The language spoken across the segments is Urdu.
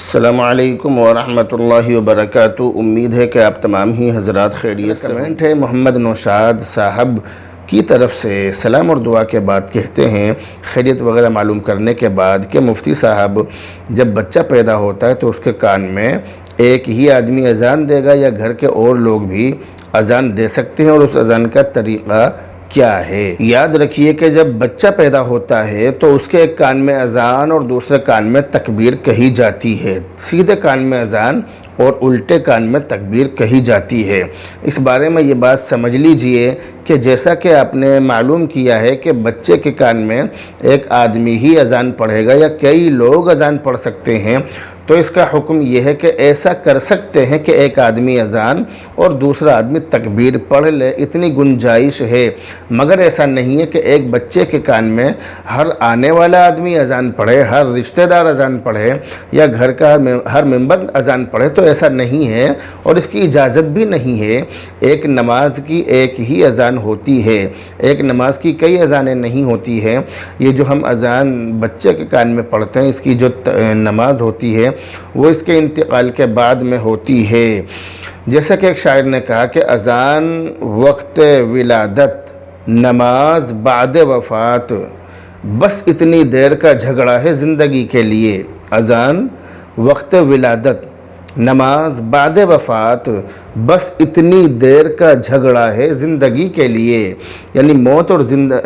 السلام علیکم ورحمۃ اللہ وبرکاتہ۔ امید ہے کہ آپ تمام ہی حضرات خیریت سے کمنٹ ہے محمد نوشاد صاحب کی طرف سے سلام اور دعا کے بعد کہتے ہیں خیریت وغیرہ معلوم کرنے کے بعد کہ مفتی صاحب جب بچہ پیدا ہوتا ہے تو اس کے کان میں ایک ہی آدمی اذان دے گا یا گھر کے اور لوگ بھی اذان دے سکتے ہیں، اور اس اذان کا طریقہ کیا ہے؟ یاد رکھیے کہ جب بچہ پیدا ہوتا ہے تو اس کے ایک کان میں اذان اور دوسرے کان میں تکبیر کہی جاتی ہے، سیدھے کان میں اذان اور الٹے کان میں تکبیر کہی جاتی ہے۔ اس بارے میں یہ بات سمجھ لیجئے کہ جیسا کہ آپ نے معلوم کیا ہے کہ بچے کے کان میں ایک آدمی ہی اذان پڑھے گا یا کئی لوگ اذان پڑھ سکتے ہیں، تو اس کا حکم یہ ہے کہ ایسا کر سکتے ہیں کہ ایک آدمی اذان اور دوسرا آدمی تکبیر پڑھ لے، اتنی گنجائش ہے، مگر ایسا نہیں ہے کہ ایک بچے کے کان میں ہر آنے والا آدمی اذان پڑھے، ہر رشتہ دار اذان پڑھے یا گھر کا ہر ممبر اذان پڑھے، تو ایسا نہیں ہے اور اس کی اجازت بھی نہیں ہے۔ ایک نماز کی ایک ہی اذان ہوتی ہے، ایک نماز کی کئی اذانیں نہیں ہوتی ہیں۔ یہ جو ہم اذان بچے کے کان میں پڑھتے ہیں، اس کی جو نماز ہوتی ہے وہ اس کے انتقال کے بعد میں ہوتی ہے۔ جیسا کہ ایک شاعر نے کہا کہ اذان وقت ولادت، نماز بعد وفات، بس اتنی دیر کا جھگڑا ہے زندگی کے لیے۔ اذان وقت ولادت، نماز بعد وفات، بس اتنی دیر کا جھگڑا ہے زندگی کے لیے، یعنی موت اور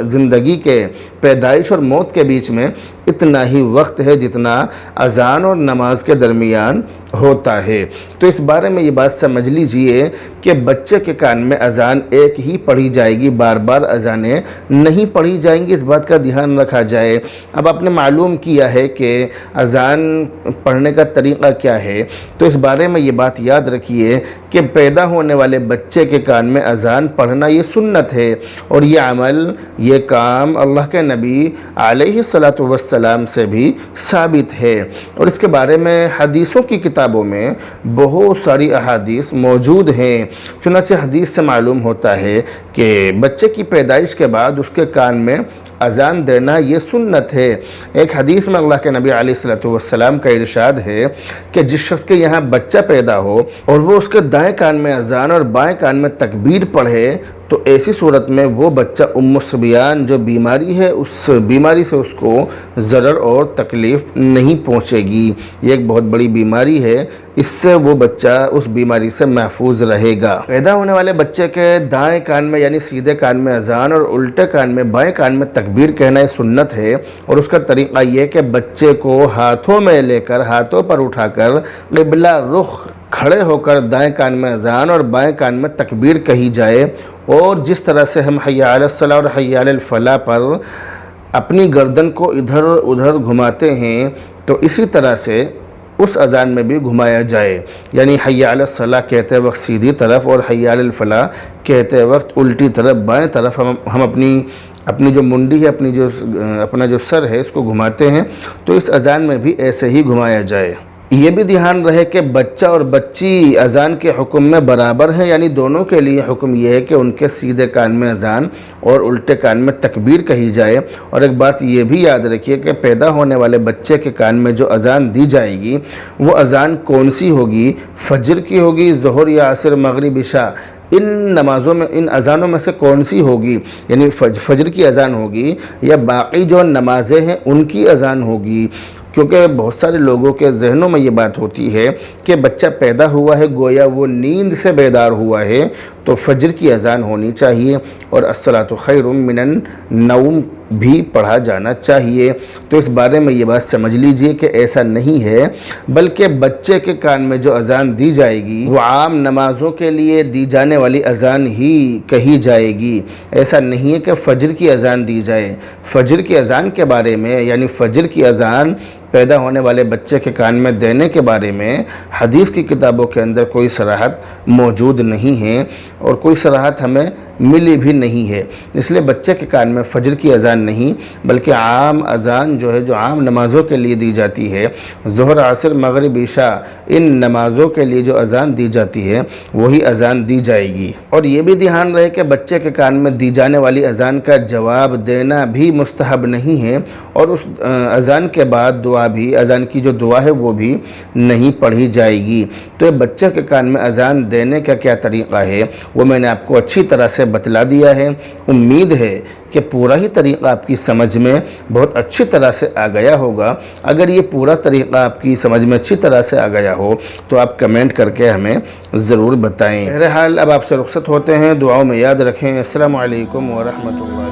زندگی کے، پیدائش اور موت کے بیچ میں اتنا ہی وقت ہے جتنا اذان اور نماز کے درمیان ہوتا ہے۔ تو اس بارے میں یہ بات سمجھ لیجئے کہ بچے کے کان میں اذان ایک ہی پڑھی جائے گی، بار بار اذانیں نہیں پڑھی جائیں گی، اس بات کا دھیان رکھا جائے۔ اب آپ نے معلوم کیا ہے کہ اذان پڑھنے کا طریقہ کیا ہے، تو اس بارے میں یہ بات یاد رکھیے کہ پیدا ہونے والے بچے کے کان میں اذان پڑھنا یہ سنت ہے، اور یہ عمل، یہ کام اللہ کے نبی علیہ السلام سے بھی ثابت ہے، اور اس کے بارے میں حدیثوں کی کتابوں میں بہت ساری احادیث موجود ہیں۔ چنانچہ حدیث سے معلوم ہوتا ہے کہ بچے کی پیدائش کے بعد اس کے کان میں اذان دینا یہ سنت ہے۔ ایک حدیث میں اللہ کے نبی علیہ السلام کا ارشاد ہے کہ جس شخص کے یہاں بچہ پیدا ہو اور وہ اس کے دائیں کان میں اذان اور بائیں کان میں تکبیر پڑھے، تو ایسی صورت میں وہ بچہ ام الصبیان جو بیماری ہے، اس بیماری سے اس کو ضرر اور تکلیف نہیں پہنچے گی۔ یہ ایک بہت بڑی بیماری ہے، اس سے وہ بچہ اس بیماری سے محفوظ رہے گا۔ پیدا ہونے والے بچے کے دائیں کان میں یعنی سیدھے کان میں اذان اور الٹے کان میں بائیں کان میں تکبیر کہنا یہ سنت ہے، اور اس کا طریقہ یہ کہ بچے کو ہاتھوں میں لے کر، ہاتھوں پر اٹھا کر قبلہ رخ کھڑے ہو کر دائیں کان میں اذان اور بائیں کان میں تکبیر کہی جائے، اور جس طرح سے ہم حی علی الصلاۃ اور حی علی الفلاح پر اپنی گردن کو ادھر ادھر گھماتے ہیں، تو اسی طرح سے اس اذان میں بھی گھمایا جائے، یعنی حی علی الصلاۃ کہتے وقت سیدھی طرف اور حی علی الفلاح کہتے وقت الٹی طرف، بائیں طرف ہم اپنی جو منڈی ہے، اپنا جو سر ہے، اس کو گھماتے ہیں، تو اس اذان میں بھی ایسے ہی گھمایا جائے۔ یہ بھی دھیان رہے کہ بچہ اور بچی اذان کے حکم میں برابر ہیں، یعنی دونوں کے لیے حکم یہ ہے کہ ان کے سیدھے کان میں اذان اور الٹے کان میں تکبیر کہی جائے۔ اور ایک بات یہ بھی یاد رکھیے کہ پیدا ہونے والے بچے کے کان میں جو اذان دی جائے گی وہ اذان کون سی ہوگی؟ فجر کی ہوگی، ظہر یا عصر، مغرب، عشاء، ان نمازوں میں، ان اذانوں میں سے کون سی ہوگی؟ یعنی فجر کی اذان ہوگی یا باقی جو نمازیں ہیں ان کی اذان ہوگی؟ کیونکہ بہت سارے لوگوں کے ذہنوں میں یہ بات ہوتی ہے کہ بچہ پیدا ہوا ہے، گویا وہ نیند سے بیدار ہوا ہے، تو فجر کی اذان ہونی چاہیے اور الصلاۃ خیر من النوم بھی پڑھا جانا چاہیے۔ تو اس بارے میں یہ بات سمجھ لیجئے کہ ایسا نہیں ہے، بلکہ بچے کے کان میں جو اذان دی جائے گی وہ عام نمازوں کے لیے دی جانے والی اذان ہی کہی جائے گی۔ ایسا نہیں ہے کہ فجر کی اذان دی جائے۔ فجر کی اذان کے بارے میں، یعنی فجر کی اذان پیدا ہونے والے بچے کے کان میں دینے کے بارے میں حدیث کی کتابوں کے اندر کوئی صراحت موجود نہیں ہے، اور کوئی صراحت ہمیں ملی بھی نہیں ہے، اس لیے بچے کے کان میں فجر کی اذان نہیں بلکہ عام اذان جو ہے جو عام نمازوں کے لیے دی جاتی ہے، ظہر عصر مغرب عشاء ان نمازوں کے لیے جو اذان دی جاتی ہے وہی اذان دی جائے گی۔ اور یہ بھی دھیان رہے کہ بچے کے کان میں دی جانے والی اذان کا جواب دینا بھی مستحب نہیں ہے، اور اس اذان کے بعد دعا بھی، اذان کی جو دعا ہے وہ بھی نہیں پڑھی جائے گی۔ تو بچے کے کان میں اذان دینے کا کیا طریقہ ہے وہ میں نے آپ کو اچھی طرح سے بتلا دیا ہے۔ امید ہے کہ پورا ہی طریقہ آپ کی سمجھ میں بہت اچھی طرح سے آ گیا ہوگا۔ اگر یہ پورا طریقہ آپ کی سمجھ میں اچھی طرح سے آ گیا ہو تو آپ کمنٹ کر کے ہمیں ضرور بتائیں۔ بہرحال اب آپ سے رخصت ہوتے ہیں، دعاؤں میں یاد رکھیں۔ السلام علیکم ورحمۃ اللہ۔